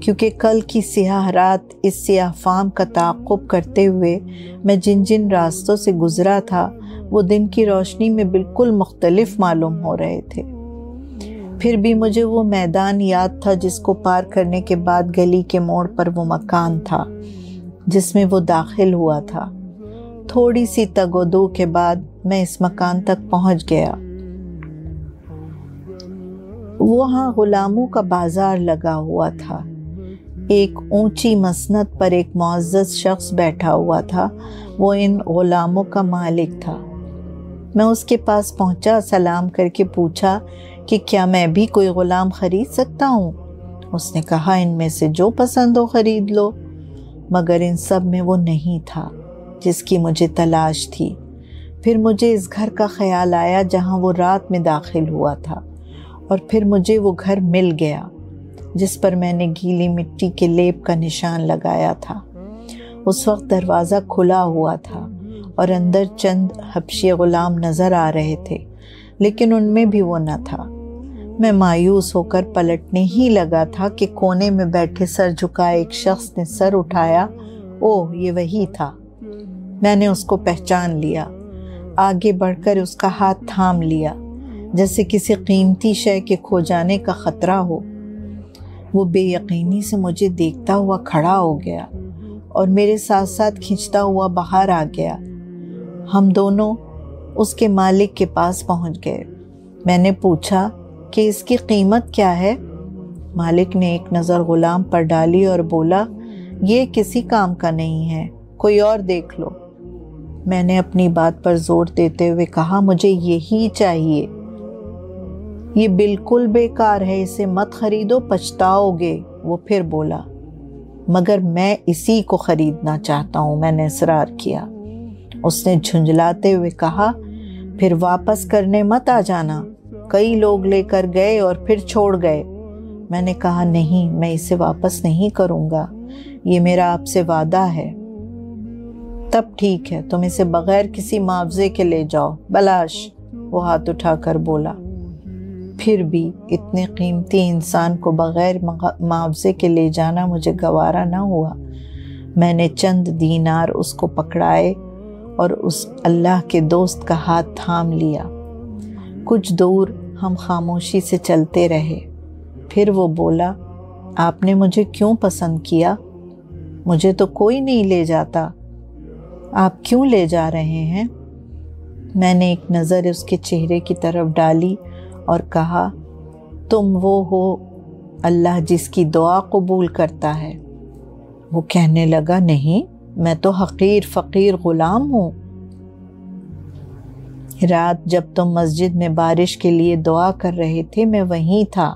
کیونکہ کل کی سیاہ رات اس سیاہ فام کا تعاقب کرتے ہوئے میں جن جن راستوں سے گزرا تھا وہ دن کی روشنی میں بالکل مختلف معلوم ہو رہے تھے۔ پھر بھی مجھے وہ میدان یاد تھا جس کو پار کرنے کے بعد گلی کے موڑ پر وہ مکان تھا جس میں وہ داخل ہوا تھا۔ تھوڑی سی تگ و دو کے بعد میں اس مکان تک پہنچ گیا۔ وہاں غلاموں کا بازار لگا ہوا تھا۔ ایک اونچی مسند پر ایک معزز شخص بیٹھا ہوا تھا، وہ ان غلاموں کا مالک تھا۔ میں اس کے پاس پہنچا، سلام کر کے پوچھا کہ کیا میں بھی کوئی غلام خرید سکتا ہوں؟ اس نے کہا ان میں سے جو پسند ہو خرید لو، مگر ان سب میں وہ نہیں تھا جس کی مجھے تلاش تھی۔ پھر مجھے اس گھر کا خیال آیا جہاں وہ رات میں داخل ہوا تھا، اور پھر مجھے وہ گھر مل گیا جس پر میں نے گیلی مٹی کے لیپ کا نشان لگایا تھا۔ اس وقت دروازہ کھلا ہوا تھا اور اندر چند حبشی غلام نظر آ رہے تھے، لیکن ان میں بھی وہ نہ تھا۔ میں مایوس ہو کر پلٹنے ہی لگا تھا کہ کونے میں بیٹھے سر جھکائے ایک شخص نے سر اٹھایا۔ اوہ، یہ وہی تھا۔ میں نے اس کو پہچان لیا، آگے بڑھ کر اس کا ہاتھ تھام لیا جیسے کسی قیمتی شے کے کھو جانے کا خطرہ ہو۔ وہ بے یقینی سے مجھے دیکھتا ہوا کھڑا ہو گیا اور میرے ساتھ ساتھ کھنچتا ہوا باہر آ گیا۔ ہم دونوں اس کے مالک کے پاس پہنچ گئے۔ میں نے پوچھا کہ اس کی قیمت کیا ہے؟ مالک نے ایک نظر غلام پر ڈالی اور بولا، یہ کسی کام کا نہیں ہے، کوئی اور دیکھ لو۔ میں نے اپنی بات پر زور دیتے ہوئے کہا، مجھے یہی چاہیے، یہ بالکل بیکار ہے، اسے مت خریدو، پچھتاؤ گے۔ وہ پھر بولا، مگر میں اسی کو خریدنا چاہتا ہوں، میں نے اصرار کیا۔ اس نے جھنجھلاتے ہوئے کہا، پھر واپس کرنے مت آ جانا، کئی لوگ لے کر گئے اور پھر چھوڑ گئے۔ میں نے کہا، نہیں، میں اسے واپس نہیں کروں گا، یہ میرا آپ سے وعدہ ہے۔ تب ٹھیک ہے، تم اسے بغیر کسی معاوضے کے لے جاؤ، بلاش، وہ ہاتھ اٹھا کر بولا۔ پھر بھی اتنے قیمتی انسان کو بغیر معاوضے کے لے جانا مجھے گوارا نہ ہوا۔ میں نے چند دینار اس کو پکڑائے اور اس اللہ کے دوست کا ہاتھ تھام لیا۔ کچھ دور ہم خاموشی سے چلتے رہے۔ پھر وہ بولا، آپ نے مجھے کیوں پسند کیا؟ مجھے تو کوئی نہیں لے جاتا، آپ کیوں لے جا رہے ہیں؟ میں نے ایک نظر اس کے چہرے کی طرف ڈالی اور کہا، تم وہ ہو اللہ جس کی دعا قبول کرتا ہے۔ وہ کہنے لگا، نہیں، میں تو حقیر فقیر غلام ہوں۔ رات جب تم مسجد میں بارش کے لیے دعا کر رہے تھے، میں وہیں تھا،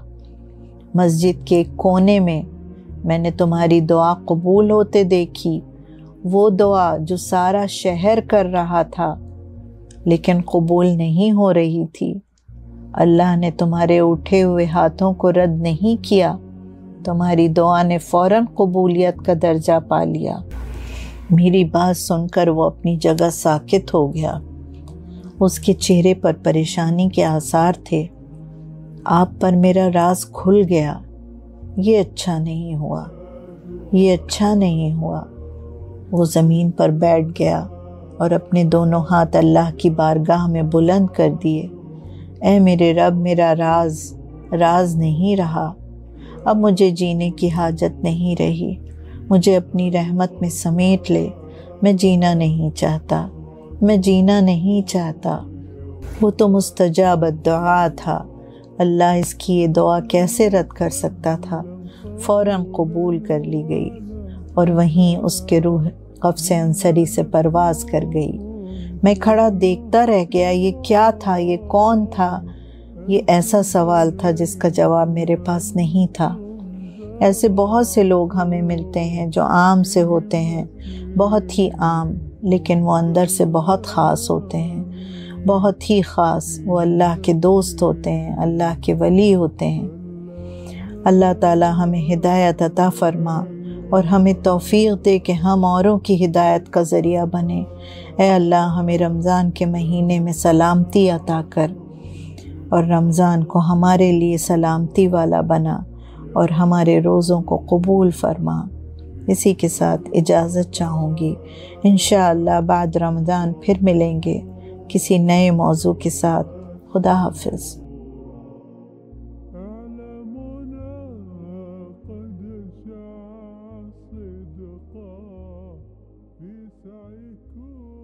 مسجد کے ایک کونے میں نے تمہاری دعا قبول ہوتے دیکھی، وہ دعا جو سارا شہر کر رہا تھا لیکن قبول نہیں ہو رہی تھی۔ اللہ نے تمہارے اٹھے ہوئے ہاتھوں کو رد نہیں کیا، تمہاری دعا نے فوراً قبولیت کا درجہ پا لیا۔ میری بات سن کر وہ اپنی جگہ ساکت ہو گیا۔ اس کے چہرے پر پریشانی کے آثار تھے۔ آپ پر میرا راز کھل گیا، یہ اچھا نہیں ہوا، یہ اچھا نہیں ہوا۔ وہ زمین پر بیٹھ گیا اور اپنے دونوں ہاتھ اللہ کی بارگاہ میں بلند کر دیے۔ اے میرے رب، میرا راز نہیں رہا، اب مجھے جینے کی حاجت نہیں رہی، مجھے اپنی رحمت میں سمیٹ لے، میں جینا نہیں چاہتا، میں جینا نہیں چاہتا۔ وہ تو مستجاب الدعا تھا، اللہ اس کی یہ دعا کیسے رد کر سکتا تھا؟ فوراً قبول کر لی گئی اور وہیں اس کے روح قفس انصری سے پرواز کر گئی۔ میں کھڑا دیکھتا رہ گیا، یہ کیا تھا، یہ کون تھا؟ یہ ایسا سوال تھا جس کا جواب میرے پاس نہیں تھا۔ ایسے بہت سے لوگ ہمیں ملتے ہیں جو عام سے ہوتے ہیں، بہت ہی عام، لیکن وہ اندر سے بہت خاص ہوتے ہیں، بہت ہی خاص۔ وہ اللہ کے دوست ہوتے ہیں، اللہ کے ولی ہوتے ہیں۔ اللہ تعالی ہمیں ہدایت عطا فرما اور ہمیں توفیق دے کہ ہم اوروں کی ہدایت کا ذریعہ بنیں۔ اے اللہ، ہمیں رمضان کے مہینے میں سلامتی عطا کر اور رمضان کو ہمارے لیے سلامتی والا بنا، اور ہمارے روزوں کو قبول فرما۔ اسی کے ساتھ اجازت چاہوں گی، انشاءاللہ بعد رمضان پھر ملیں گے کسی نئے موضوع کے ساتھ۔ خدا حافظ۔ قد شاع صدقا في سعيكم